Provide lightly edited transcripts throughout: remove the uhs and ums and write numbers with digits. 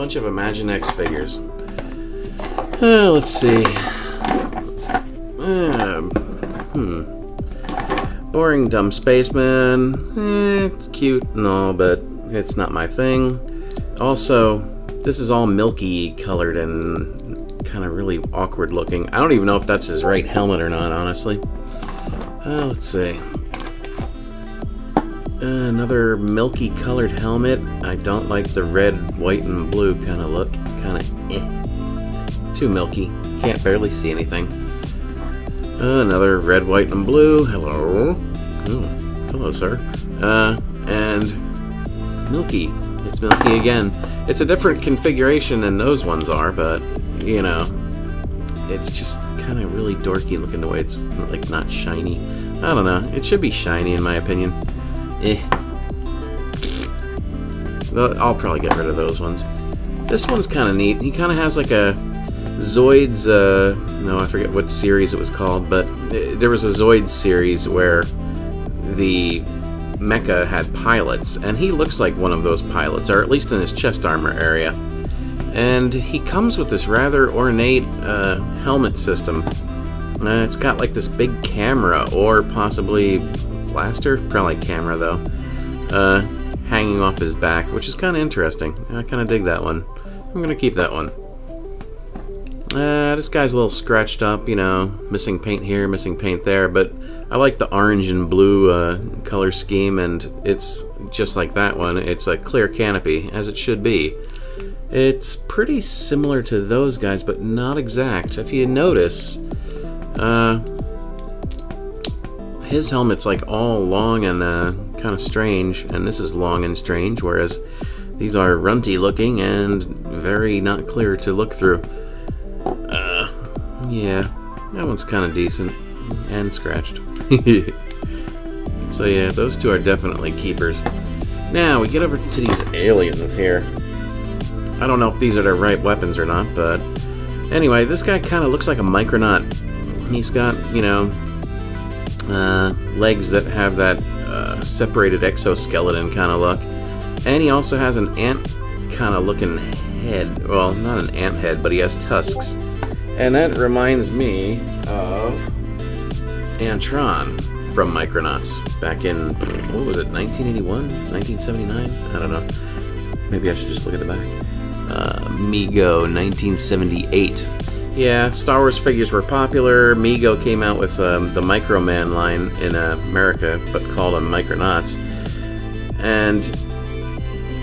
bunch of Imaginext figures. Let's see. Boring dumb spaceman. It's cute and all, but it's not my thing. Also, this is all milky colored and kind of really awkward looking. I don't even know if that's his right helmet or not, honestly. Let's see. Another milky colored helmet. I don't like the red, white, and blue kind of look. It's kind of too milky. Can't barely see anything. Another red, white, and blue. Hello. Oh, hello, sir. And milky. It's milky again. It's a different configuration than those ones are, but, you know, it's just kind of really dorky looking the way it's, like, not shiny. I don't know. It should be shiny, in my opinion. I'll probably get rid of those ones. This one's kind of neat. He kind of has like a Zoids, no, I forget what series it was called, but there was a Zoids series where the mecha had pilots, and he looks like one of those pilots, or at least in his chest armor area. And he comes with this rather ornate helmet system. It's got like this big camera, or possibly blaster, probably camera though, hanging off his back, which is kind of interesting. I kind of dig that one. I'm gonna keep that one. This guy's a little scratched up, you know, missing paint here, missing paint there, but I like the orange and blue color scheme, and it's just like that one. It's a clear canopy, as it should be. It's pretty similar to those guys, but not exact. If you notice, his helmet's like all long and kind of strange, and this is long and strange, whereas these are runty looking and very not clear to look through. Yeah, that one's kind of decent and scratched. So yeah, those two are definitely keepers. Now we get over to these aliens here. I don't know if these are the right weapons or not, but anyway, this guy kind of looks like a Micronaut. He's got, you know, legs that have that separated exoskeleton kind of look, and he also has an ant kind of looking head. Well, not an ant head, but he has tusks, and that reminds me of Antron from Micronauts back in, what was it, 1981, 1979? I don't know. Maybe I should just look at the back. Mego, 1978. Yeah, Star Wars figures were popular. Mego came out with the Microman line in America, but called them Micronauts. And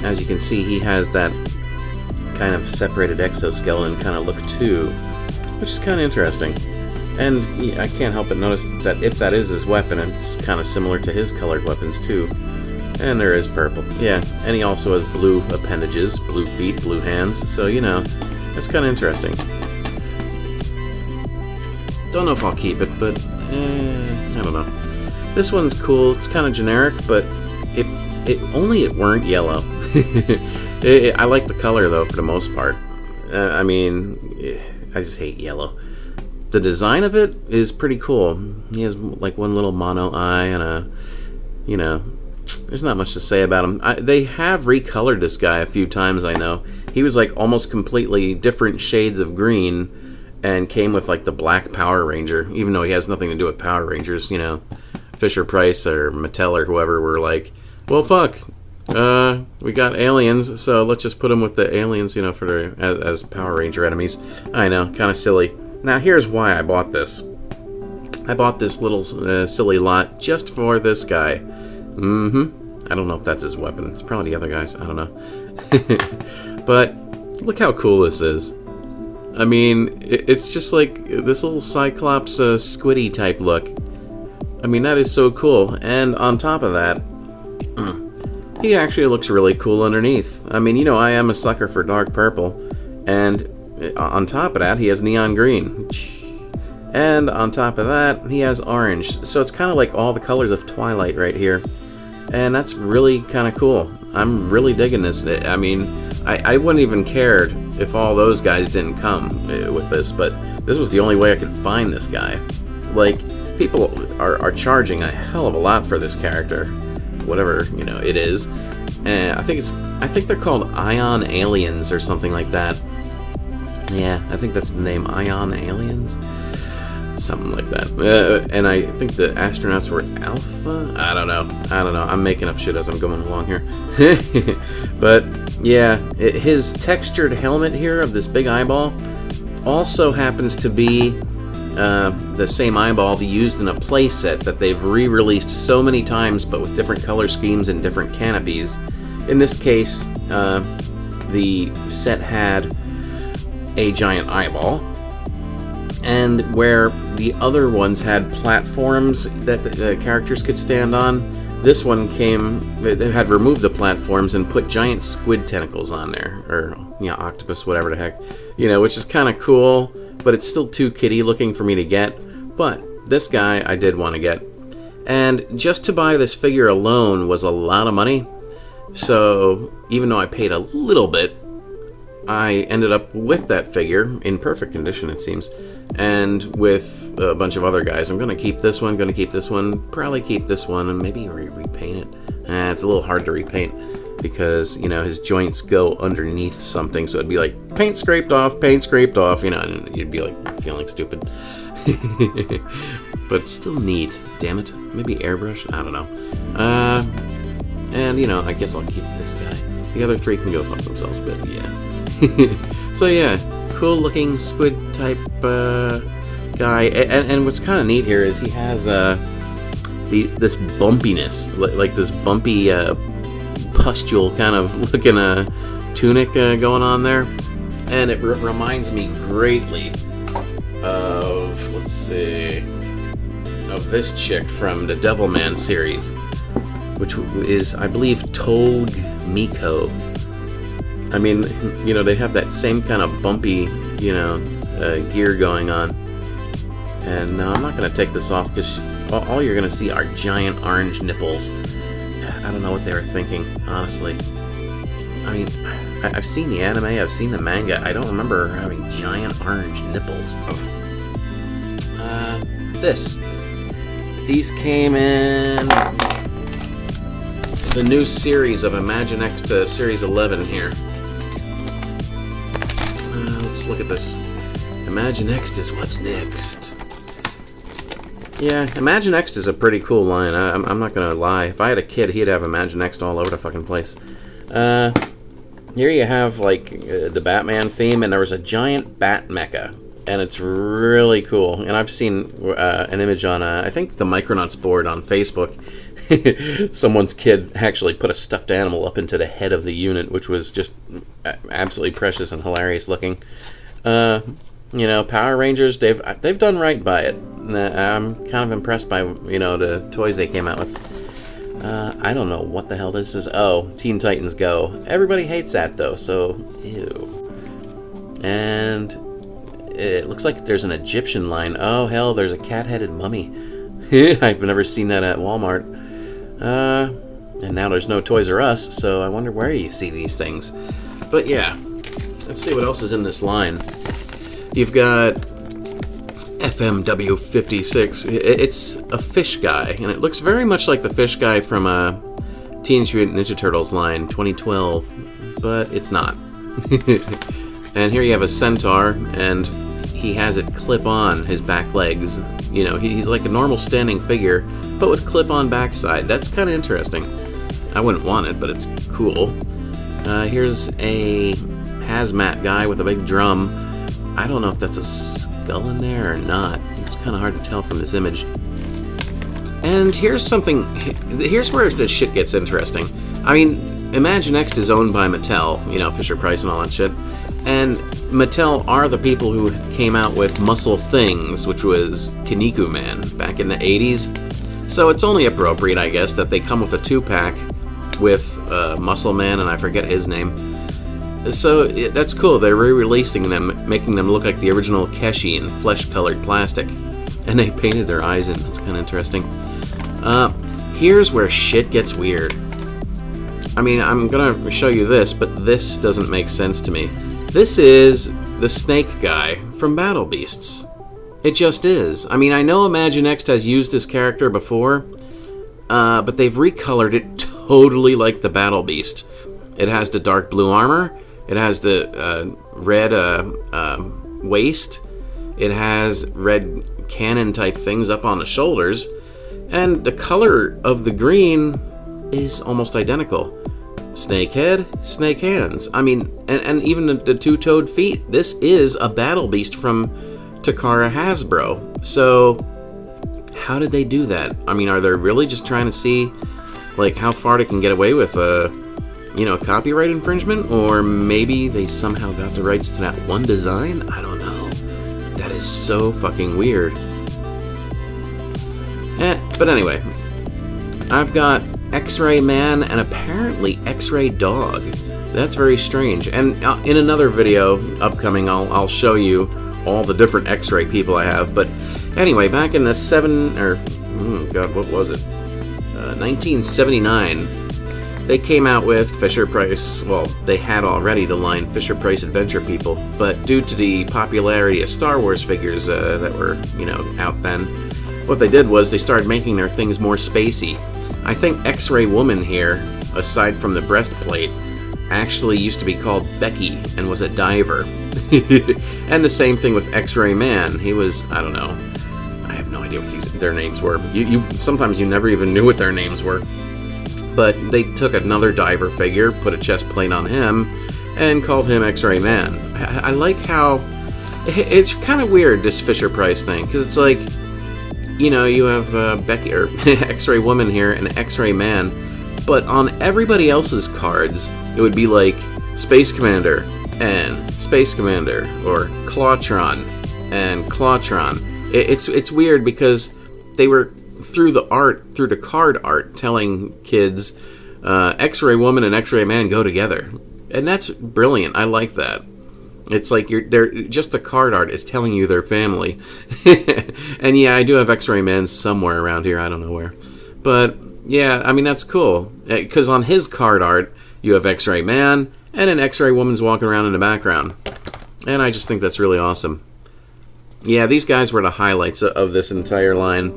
as you can see, he has that kind of separated exoskeleton kind of look too, which is kind of interesting. And I can't help but notice that if that is his weapon, it's kind of similar to his colored weapons too. And there is purple. Yeah, and he also has blue appendages, blue feet, blue hands, so you know, that's kind of interesting. Don't know if I'll keep it, but I don't know. This one's cool. It's kind of generic, but if it weren't yellow. I like the color though for the most part. I mean, I just hate yellow. The design of it is pretty cool. He has like one little mono eye and a, you know, there's not much to say about him. They have recolored this guy a few times, I know. He was like almost completely different shades of green, and came with like the black Power Ranger, even though he has nothing to do with Power Rangers, you know. Fisher-Price or Mattel or whoever were like, well, fuck, we got aliens, so let's just put them with the aliens, you know, for as Power Ranger enemies. I know, kind of silly. Now, here's why I bought this. I bought this little silly lot just for this guy. I don't know if that's his weapon. It's probably the other guy's. I don't know. But look how cool this is. I mean, it's just like this little Cyclops squiddy type look. I mean, that is so cool. And on top of that, he actually looks really cool underneath. I mean, you know, I am a sucker for dark purple. And on top of that, he has neon green. And on top of that, he has orange. So it's kind of like all the colors of Twilight right here. And that's really kind of cool. I'm really digging this. I mean, I wouldn't even cared if all those guys didn't come with this, but this was the only way I could find this guy. Like, people are charging a hell of a lot for this character. whatever, you know, it is. I think they're called Ion Aliens or something like that. Yeah, I think that's the name, Ion Aliens. Something like that. And I think the astronauts were Alpha? I don't know. I'm making up shit as I'm going along here. But, yeah, his textured helmet here of this big eyeball also happens to be the same eyeball used in a playset that they've re-released so many times, but with different color schemes and different canopies. In this case, the set had a giant eyeball, and where the other ones had platforms that the characters could stand on, this one they had removed the platforms and put giant squid tentacles on there, or, you know, octopus, whatever the heck, you know, which is kind of cool, but it's still too kiddie looking for me to get. But this guy I did want to get, and just to buy this figure alone was a lot of money, so even though I paid a little bit, I ended up with that figure in perfect condition, it seems, and with a bunch of other guys. I'm going to keep this one, probably keep this one, and maybe repaint it. It's a little hard to repaint because, you know, his joints go underneath something, so it'd be like paint scraped off, you know, and you'd be like feeling stupid. But it's still neat, damn it. Maybe airbrush? I don't know. And, you know, I guess I'll keep this guy. The other three can go fuck themselves, but yeah. So yeah, cool looking squid type guy, and what's kind of neat here is he has this bumpiness, like this bumpy pustule kind of looking tunic going on there, and it reminds me greatly of, let's see, of this chick from the Devilman series, which is, I believe, Tog Miko. I mean, you know, they have that same kind of bumpy, you know, gear going on. And no, I'm not going to take this off because all you're going to see are giant orange nipples. I don't know what they were thinking, honestly. I mean, I've seen the anime, I've seen the manga. I don't remember having giant orange nipples. These came in the new series of Imaginext Series 11 here. Let's look at this. Imaginext is what's next. Yeah, Imaginext is a pretty cool line. I'm not gonna lie. If I had a kid, he'd have Imaginext all over the fucking place. Here you have, like, the Batman theme, and there was a giant bat mecha, and it's really cool. And I've seen an image on, I think, the Micronauts board on Facebook. Someone's kid actually put a stuffed animal up into the head of the unit, which was just absolutely precious and hilarious looking. You know, Power Rangers, they've done right by it. I'm kind of impressed by, you know, the toys they came out with. I don't know what the hell this is. Oh, Teen Titans Go. Everybody hates that though, so ew. And it looks like there's an Egyptian line. Oh hell, there's a cat-headed mummy. I've never seen that at Walmart. And now there's no Toys R Us, so I wonder where you see these things. But yeah, let's see what else is in this line. You've got FMW56. It's a fish guy, and it looks very much like the fish guy from Teenage Mutant Ninja Turtles line 2012, but it's not. And here you have a centaur, and he has it clip on his back legs. You know, he's like a normal standing figure, but with clip-on backside. That's kind of interesting. I wouldn't want it, but it's cool. Here's a hazmat guy with a big drum. I don't know if that's a skull in there or not. It's kind of hard to tell from this image. And here's where the shit gets interesting. I mean, Imaginext is owned by Mattel, you know, Fisher-Price and all that shit. And Mattel are the people who came out with Muscle Things, which was Kinniku Man back in the 80s. So it's only appropriate, I guess, that they come with a 2-pack with Muscle Man, and I forget his name. So that's cool. They're re-releasing them, making them look like the original Keshi in flesh-colored plastic. And they painted their eyes in. That's kind of interesting. Here's where shit gets weird. I mean, I'm going to show you this, but this doesn't make sense to me. This is the snake guy from Battle Beasts. It just is. I mean, I know Imaginext has used this character before, but they've recolored it totally like the Battle Beast. It has the dark blue armor. It has the red waist. It has red cannon type things up on the shoulders. And the color of the green is almost identical. Snake head, snake hands. I mean, and even the two-toed feet. This is a Battle Beast from Takara Hasbro. So, how did they do that? I mean, are they really just trying to see, like, how far they can get away with, copyright infringement? Or maybe they somehow got the rights to that one design? I don't know. That is so fucking weird. But anyway, I've got X-Ray Man and apparently X-Ray Dog. That's very strange. And in another video upcoming, I'll show you all the different X-Ray people I have. But anyway, back in the 1979, they came out with Fisher-Price. Well, they had already the line Fisher-Price Adventure People, but due to the popularity of Star Wars figures that were, out then, what they did was they started making their things more spacey. I think X-Ray Woman here, aside from the breastplate, actually used to be called Becky and was a diver. And the same thing with X-Ray Man. He was, I don't know, I have no idea what their names were. Sometimes you never even knew what their names were. But they took another diver figure, put a chest plate on him, and called him X-Ray Man. I like how it's kind of weird, this Fisher-Price thing, because it's like, you have Becky or X-Ray Woman here and X-Ray Man, but on everybody else's cards, it would be like Space Commander and Space Commander, or Clawtron and Clawtron. It's weird because they were through the card art, telling kids X-Ray Woman and X-Ray Man go together, and that's brilliant. I like that. It's like they're just the card art is telling you their family. And yeah, I do have X-Ray Man somewhere around here. I don't know where, but yeah, I mean that's cool because on his card art you have X-Ray Man and an X-Ray Woman's walking around in the background, and I just think that's really awesome. Yeah, these guys were the highlights of this entire line.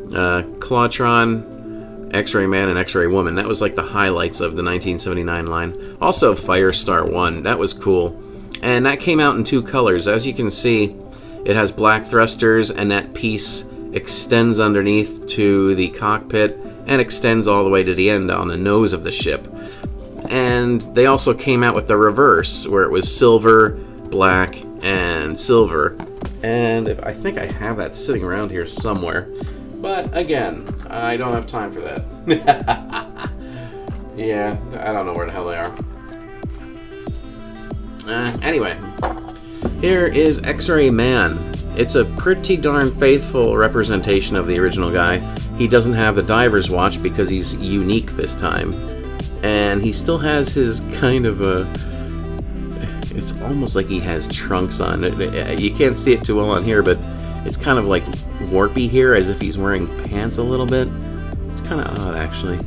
Clawtron, X-Ray Man, and X-Ray Woman. That was like the highlights of the 1979 line. Also, Firestar 1. That was cool. And that came out in two colors. As you can see, it has black thrusters, and that piece extends underneath to the cockpit and extends all the way to the end on the nose of the ship. And they also came out with the reverse, where it was silver, black, and silver. And I think I have that sitting around here somewhere. But again, I don't have time for that. Yeah, I don't know where the hell they are. Anyway, here is X-Ray Man. It's a pretty darn faithful representation of the original guy. He doesn't have the diver's watch because he's unique this time. And he still has his kind of a... It's almost like he has trunks on. You can't see it too well on here, but it's kind of like warpy here, as if he's wearing pants a little bit. It's kind of odd, actually.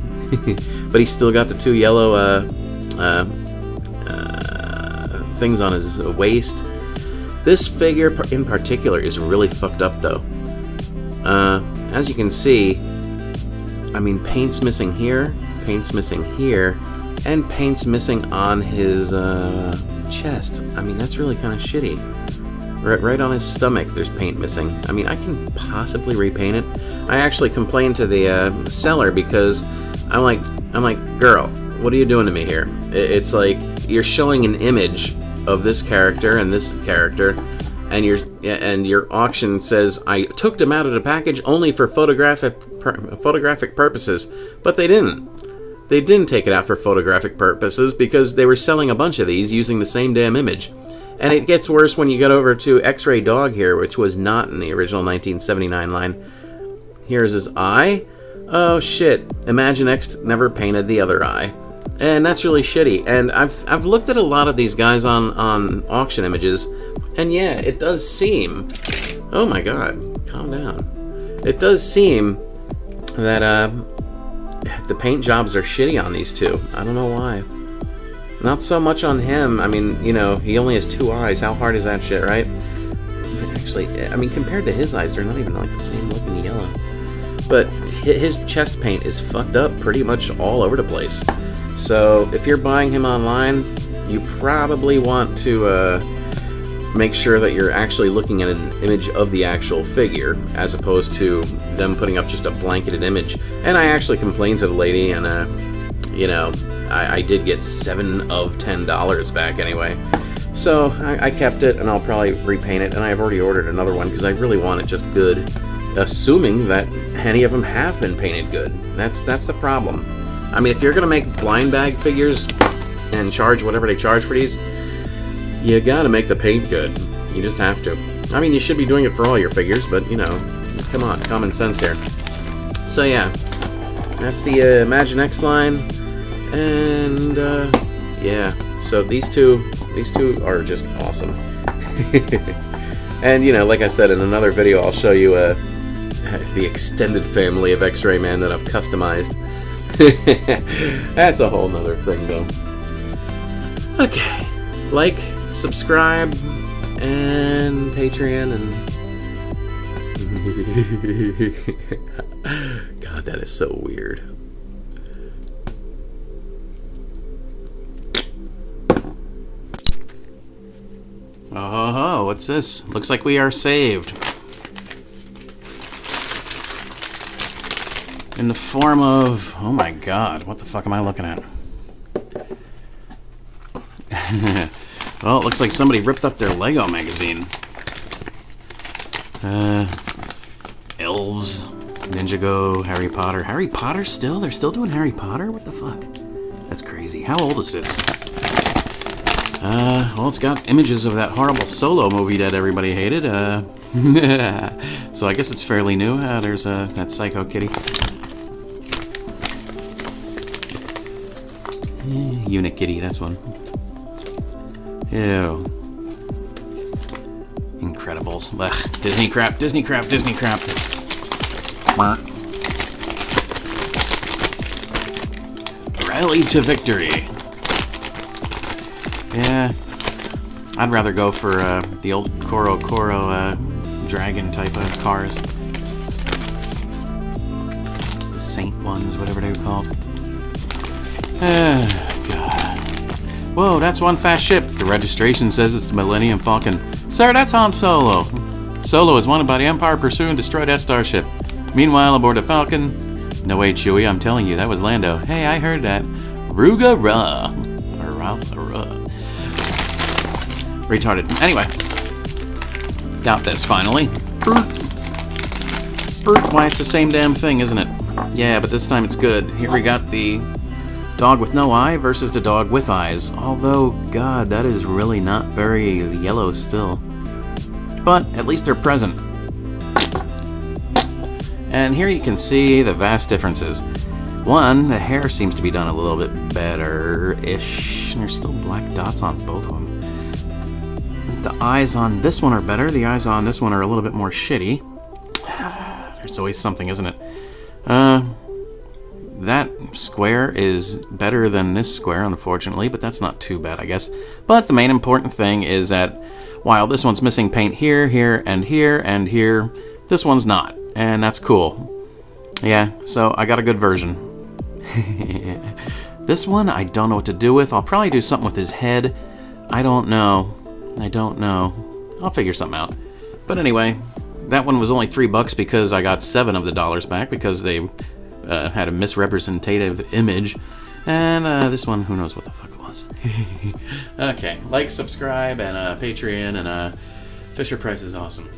But he's still got the two yellow things on his waist. This figure in particular is really fucked up, though. As you can see, I mean, paint's missing here, paint's missing here, and paint's missing on his chest. I mean, that's really kind of shitty. Right on his stomach, there's paint missing. I mean, I can possibly repaint it. I actually complained to the seller because I'm like, girl, what are you doing to me here? It's like you're showing an image of this character and this character, and your auction says I took them out of the package only for photographic purposes, but they didn't. They didn't take it out for photographic purposes because they were selling a bunch of these using the same damn image. And it gets worse when you get over to X-Ray Dog here, which was not in the original 1979 line. Here's his eye. Oh shit, Imaginext never painted the other eye. And that's really shitty. And I've looked at a lot of these guys on auction images, and yeah, it does seem... Oh my god, calm down. It does seem that the paint jobs are shitty on these two. I don't know why. Not so much on him. I mean, you know, he only has two eyes. How hard is that shit, right? Actually, I mean, compared to his eyes, they're not even like the same looking yellow. but his chest paint is fucked up pretty much all over the place. So if you're buying him online, you probably want to make sure that you're actually looking at an image of the actual figure, as opposed to them putting up just a blanketed image. And I actually complained to the lady, and you know, I did get $7 of $10 back anyway. So I kept it, and I'll probably repaint it, and I've already ordered another one because I really want it just good, assuming that any of them have been painted good. That's the problem. I mean, if you're gonna make blind bag figures and charge whatever they charge for these, you gotta make the paint good. You just have to. I mean, you should be doing it for all your figures, but, you know, come on, common sense here. So yeah, that's the Imaginext line, and yeah, so these two are just awesome. And, you know, like I said, in another video, I'll show you the extended family of X-Ray Man that I've customized. That's a whole nother thing, though. Okay, like, subscribe, and Patreon, and God, that is so weird. Oh, what's this? Looks like we are saved. In the form of, oh my God, what the fuck am I looking at? Well, it looks like somebody ripped up their Lego magazine. Elves, Ninjago, Harry Potter. Harry Potter still? They're still doing Harry Potter? What the fuck? That's crazy. How old is this? Well, it's got images of that horrible Solo movie that everybody hated. So I guess it's fairly new. There's that Psycho Kitty. Unikitty, that's one. Ew. Incredibles. Ugh. Disney crap, Disney crap, Disney crap. Rally to victory. Yeah. I'd rather go for the old Koro dragon type of cars. The Saint ones, whatever they were called. God. Whoa, that's one fast ship. The registration says it's the Millennium Falcon. Sir, that's Han Solo. Solo is wanted by the Empire. Pursue and destroy that starship. Meanwhile, aboard the Falcon... No way, Chewie, I'm telling you, that was Lando. Hey, I heard that. Ruga-ra. Retarded. Anyway. Got this, finally. Why, it's the same damn thing, isn't it? Yeah, but this time it's good. Here we got the dog with no eye versus the dog with eyes. Although, God, that is really not very yellow still. But at least they're present. And here you can see the vast differences. One, the hair seems to be done a little bit better-ish. There's still black dots on both of them. The eyes on this one are better. The eyes on this one are a little bit more shitty. There's always something, isn't it? That square is better than this square, unfortunately, but that's not too bad, I guess. But the main important thing is that while this one's missing paint here, here, and here, and here, this one's not. And that's cool. Yeah, so I got a good version. This one, I don't know what to do with. I'll probably do something with his head. I don't know. I'll figure something out. But anyway, that one was only $3 because I got 7 of the dollars back because they had a misrepresentative image. And this one, who knows what the fuck it was. Okay, like, subscribe, and Patreon, and Fisher Price is awesome.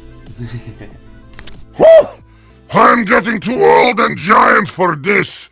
Whew! I'm getting too old and giant for this.